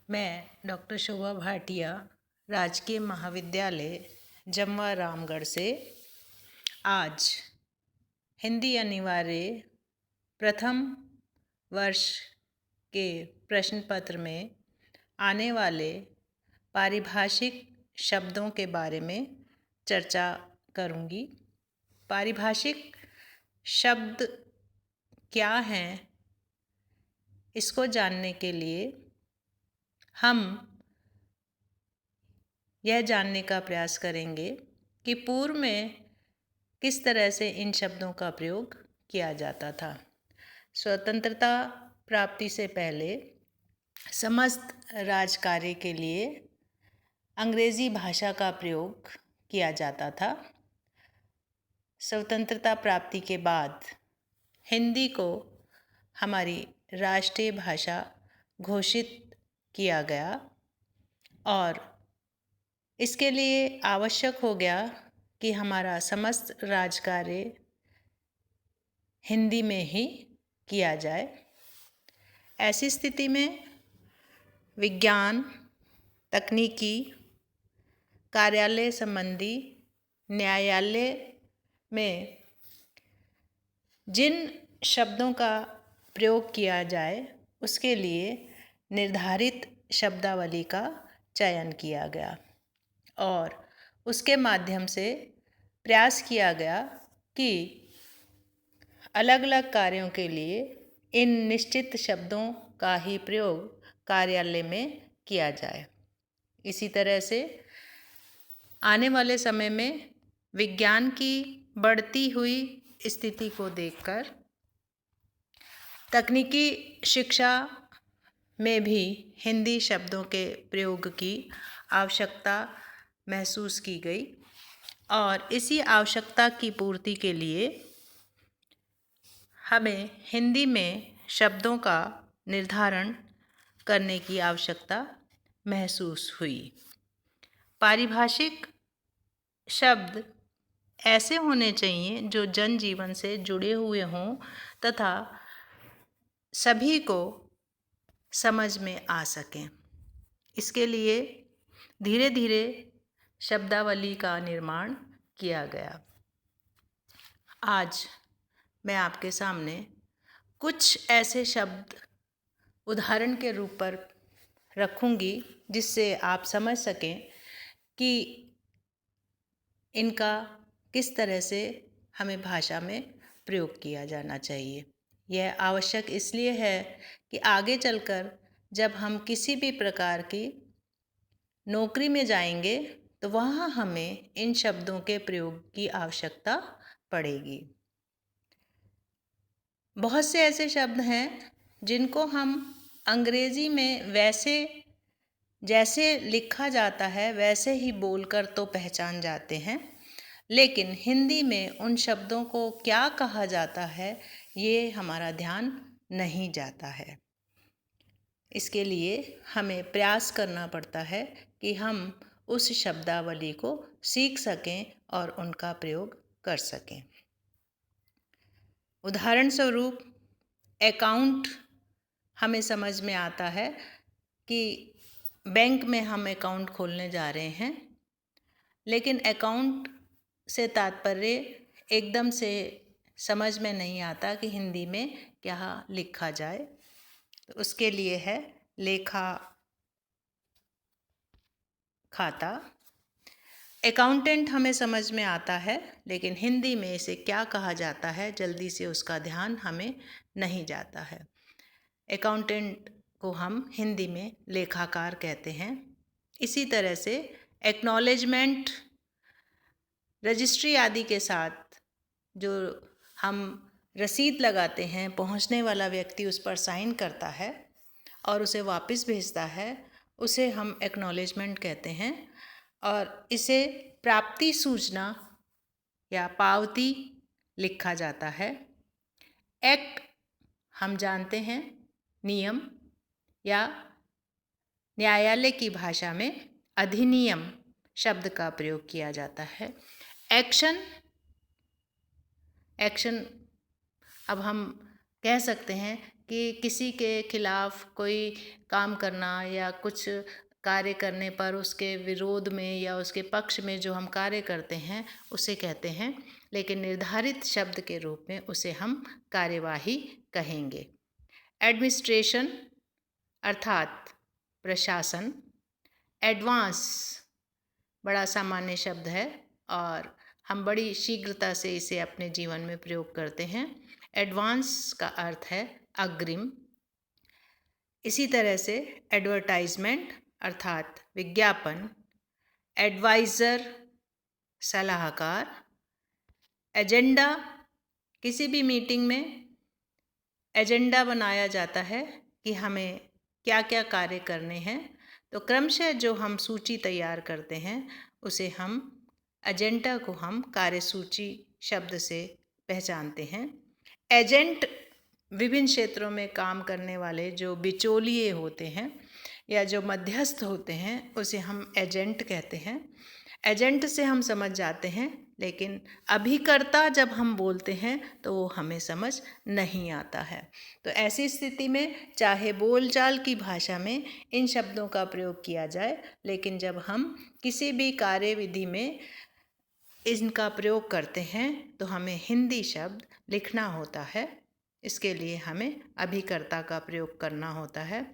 मैं डॉक्टर शोभा भाटिया राजकीय महाविद्यालय जमवा रामगढ़ से आज हिंदी अनिवार्य प्रथम वर्ष के प्रश्न पत्र में आने वाले पारिभाषिक शब्दों के बारे में चर्चा करूंगी। पारिभाषिक शब्द क्या हैं, इसको जानने के लिए हम यह जानने का प्रयास करेंगे कि पूर्व में किस तरह से इन शब्दों का प्रयोग किया जाता था। स्वतंत्रता प्राप्ति से पहले समस्त राजकार्य के लिए अंग्रेजी भाषा का प्रयोग किया जाता था। स्वतंत्रता प्राप्ति के बाद हिंदी को हमारी राष्ट्रीय भाषा घोषित किया गया और इसके लिए आवश्यक हो गया कि हमारा समस्त राजकार्य हिंदी में ही किया जाए। ऐसी स्थिति में विज्ञान, तकनीकी, कार्यालय संबंधी, न्यायालय में जिन शब्दों का प्रयोग किया जाए उसके लिए निर्धारित शब्दावली का चयन किया गया और उसके माध्यम से प्रयास किया गया कि अलग अलग कार्यों के लिए इन निश्चित शब्दों का ही प्रयोग कार्यालय में किया जाए। इसी तरह से आने वाले समय में विज्ञान की बढ़ती हुई स्थिति को देखकर तकनीकी शिक्षा में भी हिंदी शब्दों के प्रयोग की आवश्यकता महसूस की गई और इसी आवश्यकता की पूर्ति के लिए हमें हिंदी में शब्दों का निर्धारण करने की आवश्यकता महसूस हुई। पारिभाषिक शब्द ऐसे होने चाहिए जो जनजीवन से जुड़े हुए हों तथा सभी को समझ में आ सकें। इसके लिए धीरे धीरे शब्दावली का निर्माण किया गया। आज मैं आपके सामने कुछ ऐसे शब्द उदाहरण के रूप पर रखूंगी जिससे आप समझ सकें कि इनका किस तरह से हमें भाषा में प्रयोग किया जाना चाहिए। यह आवश्यक इसलिए है कि आगे चलकर जब हम किसी भी प्रकार की नौकरी में जाएंगे तो वहाँ हमें इन शब्दों के प्रयोग की आवश्यकता पड़ेगी। बहुत से ऐसे शब्द हैं जिनको हम अंग्रेजी में वैसे जैसे लिखा जाता है वैसे ही बोलकर तो पहचान जाते हैं, लेकिन हिंदी में उन शब्दों को क्या कहा जाता है ये हमारा ध्यान नहीं जाता है। इसके लिए हमें प्रयास करना पड़ता है कि हम उस शब्दावली को सीख सकें और उनका प्रयोग कर सकें। उदाहरण स्वरूप अकाउंट हमें समझ में आता है कि बैंक में हम अकाउंट खोलने जा रहे हैं, लेकिन अकाउंट से तात्पर्य एकदम से समझ में नहीं आता कि हिंदी में क्या लिखा जाए। तो उसके लिए है लेखा खाता। अकाउंटेंट हमें समझ में आता है, लेकिन हिंदी में इसे क्या कहा जाता है जल्दी से उसका ध्यान हमें नहीं जाता है। अकाउंटेंट को हम हिंदी में लेखाकार कहते हैं। इसी तरह से एक्नॉलेजमेंट, रजिस्ट्री आदि के साथ जो हम रसीद लगाते हैं, पहुंचने वाला व्यक्ति उस पर साइन करता है और उसे वापस भेजता है, उसे हम एक्नॉलेजमेंट कहते हैं और इसे प्राप्ति सूचना या पावती लिखा जाता है। एक्ट हम जानते हैं नियम या न्यायालय की भाषा में अधिनियम शब्द का प्रयोग किया जाता है। एक्शन अब हम कह सकते हैं कि किसी के खिलाफ कोई काम करना या कुछ कार्य करने पर उसके विरोध में या उसके पक्ष में जो हम कार्य करते हैं उसे कहते हैं, लेकिन निर्धारित शब्द के रूप में उसे हम कार्यवाही कहेंगे। एडमिनिस्ट्रेशन अर्थात प्रशासन। एडवांस बड़ा सामान्य शब्द है और हम बड़ी शीघ्रता से इसे अपने जीवन में प्रयोग करते हैं। एडवांस का अर्थ है अग्रिम। इसी तरह से एडवर्टाइजमेंट अर्थात विज्ञापन। एडवाइज़र सलाहकार। एजेंडा किसी भी मीटिंग में एजेंडा बनाया जाता है कि हमें क्या क्या कार्य करने हैं, तो क्रमशः जो हम सूची तैयार करते हैं उसे हम एजेंडा को हम कार्यसूची शब्द से पहचानते हैं। एजेंट विभिन्न क्षेत्रों में काम करने वाले जो बिचौलिए होते हैं या जो मध्यस्थ होते हैं उसे हम एजेंट कहते हैं। एजेंट से हम समझ जाते हैं, लेकिन अभिकर्ता जब हम बोलते हैं तो वो हमें समझ नहीं आता है। तो ऐसी स्थिति में चाहे बोलचाल की भाषा में इन शब्दों का प्रयोग किया जाए, लेकिन जब हम किसी भी कार्यविधि में इनका प्रयोग करते हैं तो हमें हिंदी शब्द लिखना होता है। इसके लिए हमें अभिकर्ता का प्रयोग करना होता है।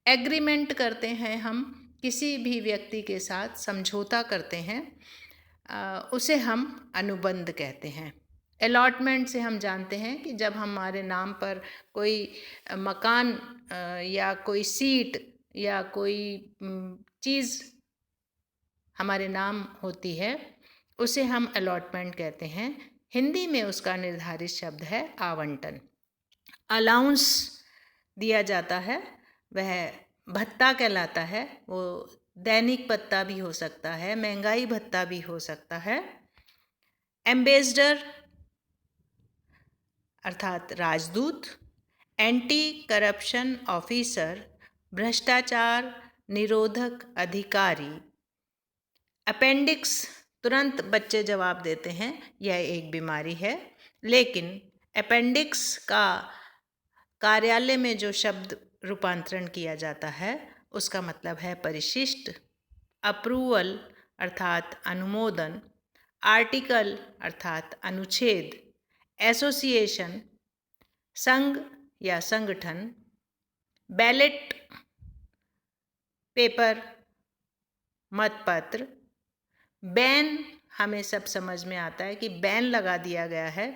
एग्रीमेंट करते हैं हम, किसी भी व्यक्ति के साथ समझौता करते हैं, उसे हम अनुबंध कहते हैं। अलॉटमेंट से हम जानते हैं कि जब हमारे नाम पर कोई मकान या कोई सीट या कोई चीज़ हमारे नाम होती है उसे हम अलॉटमेंट कहते हैं। हिंदी में उसका निर्धारित शब्द है आवंटन। अलाउंस दिया जाता है, वह भत्ता कहलाता है। वो दैनिक भत्ता भी हो सकता है, महंगाई भत्ता भी हो सकता है। एम्बेसडर अर्थात राजदूत। एंटी करप्शन ऑफिसर भ्रष्टाचार निरोधक अधिकारी। अपेंडिक्स तुरंत बच्चे जवाब देते हैं यह एक बीमारी है, लेकिन अपेंडिक्स का कार्यालय में जो शब्द रूपांतरण किया जाता है उसका मतलब है परिशिष्ट। अप्रूवल अर्थात अनुमोदन। आर्टिकल अर्थात अनुच्छेद। एसोसिएशन संघ या संगठन। बैलेट पेपर मतपत्र। बैन हमें सब समझ में आता है कि बैन लगा दिया गया है,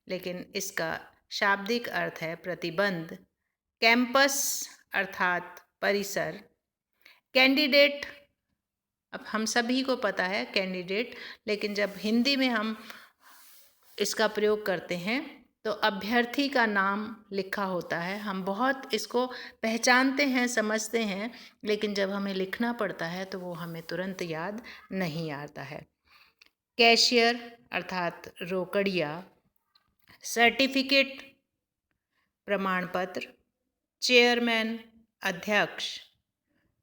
लेकिन इसका शाब्दिक अर्थ है प्रतिबंध। कैंपस अर्थात परिसर। कैंडिडेट, अब हम सभी को पता है कैंडिडेट, लेकिन जब हिंदी में हम इसका प्रयोग करते हैं तो अभ्यर्थी का नाम लिखा होता है। हम बहुत इसको पहचानते हैं, समझते हैं, लेकिन जब हमें लिखना पड़ता है तो वो हमें तुरंत याद नहीं आता है। कैशियर अर्थात रोकड़िया। सर्टिफिकेट प्रमाण पत्र। चेयरमैन अध्यक्ष।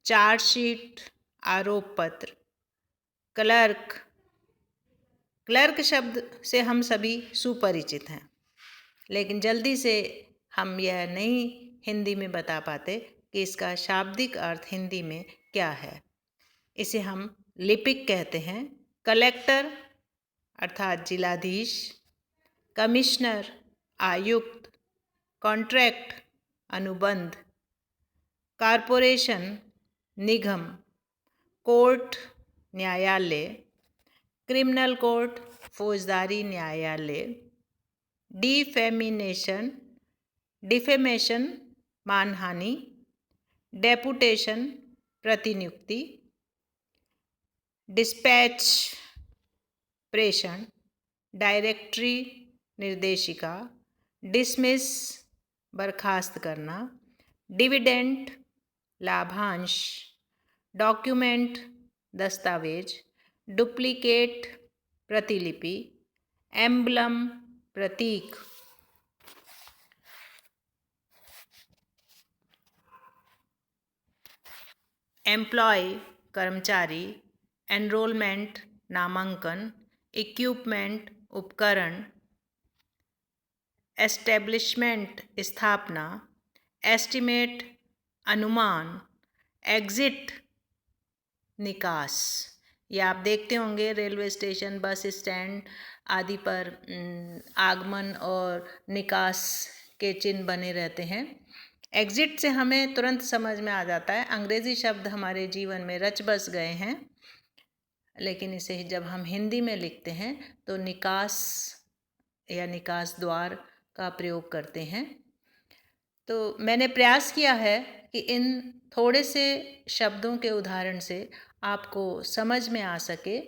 चार्जशीट आरोप पत्र। क्लर्क, क्लर्क शब्द से हम सभी सुपरिचित हैं, लेकिन जल्दी से हम यह नहीं हिंदी में बता पाते कि इसका शाब्दिक अर्थ हिंदी में क्या है। इसे हम लिपिक कहते हैं। कलेक्टर अर्थात जिलाधीश। कमिश्नर आयुक्त। कॉन्ट्रैक्ट अनुबंध। कॉरपोरेशन निगम। कोर्ट न्यायालय। क्रिमिनल कोर्ट फौजदारी न्यायालय। डिफेमिनेशन डिफेमेशन मानहानि। डेपुटेशन प्रतिनियुक्ति। डिस्पैच प्रेषण। डायरेक्टरी निर्देशिका। डिसमिस बर्खास्त करना। डिविडेंड लाभांश। डॉक्यूमेंट दस्तावेज। डुप्लीकेट प्रतिलिपि। एम्बलम प्रतीक। एम्प्लॉय कर्मचारी। एनरोलमेंट नामांकन। इक्विपमेंट उपकरण। एस्टेब्लिशमेंट स्थापना। एस्टिमेट अनुमान, एग्जिट निकास। ये आप देखते होंगे रेलवे स्टेशन, बस स्टैंड आदि पर आगमन और निकास के चिन्ह बने रहते हैं। एग्जिट से हमें तुरंत समझ में आ जाता है, अंग्रेजी शब्द हमारे जीवन में रच बस गए हैं, लेकिन इसे जब हम हिंदी में लिखते हैं तो निकास या निकास द्वार का प्रयोग करते हैं। तो मैंने प्रयास किया है कि इन थोड़े से शब्दों के उदाहरण से आपको समझ में आ सके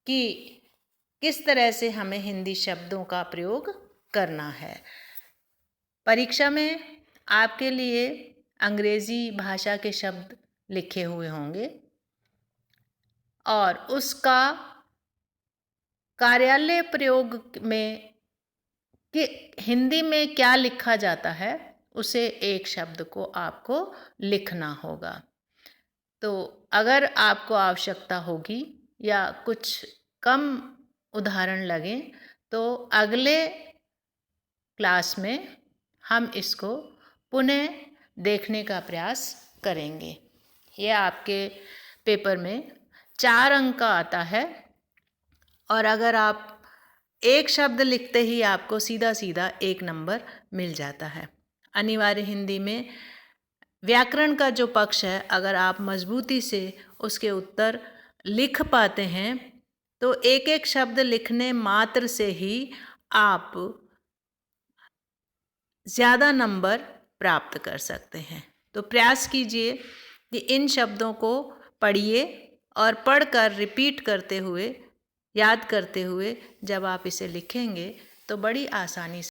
कि किस तरह से हमें हिंदी शब्दों का प्रयोग करना है। परीक्षा में आपके लिए अंग्रेजी भाषा के शब्द लिखे हुए होंगे और उसका कार्यालय प्रयोग में कि हिंदी में क्या लिखा जाता है, उसे एक शब्द को आपको लिखना होगा। तो अगर आपको आवश्यकता होगी या कुछ कम उदाहरण लगें तो अगले क्लास में हम इसको पुनः देखने का प्रयास करेंगे। ये आपके पेपर में 4 अंक का आता है और अगर आप एक शब्द लिखते ही आपको सीधा सीधा 1 नंबर मिल जाता है। अनिवार्य हिंदी में व्याकरण का जो पक्ष है, अगर आप मजबूती से उसके उत्तर लिख पाते हैं तो एक एक शब्द लिखने मात्र से ही आप ज़्यादा नंबर प्राप्त कर सकते हैं। तो प्रयास कीजिए कि इन शब्दों को पढ़िए और पढ़कर रिपीट करते हुए, याद करते हुए जब आप इसे लिखेंगे तो बड़ी आसानी से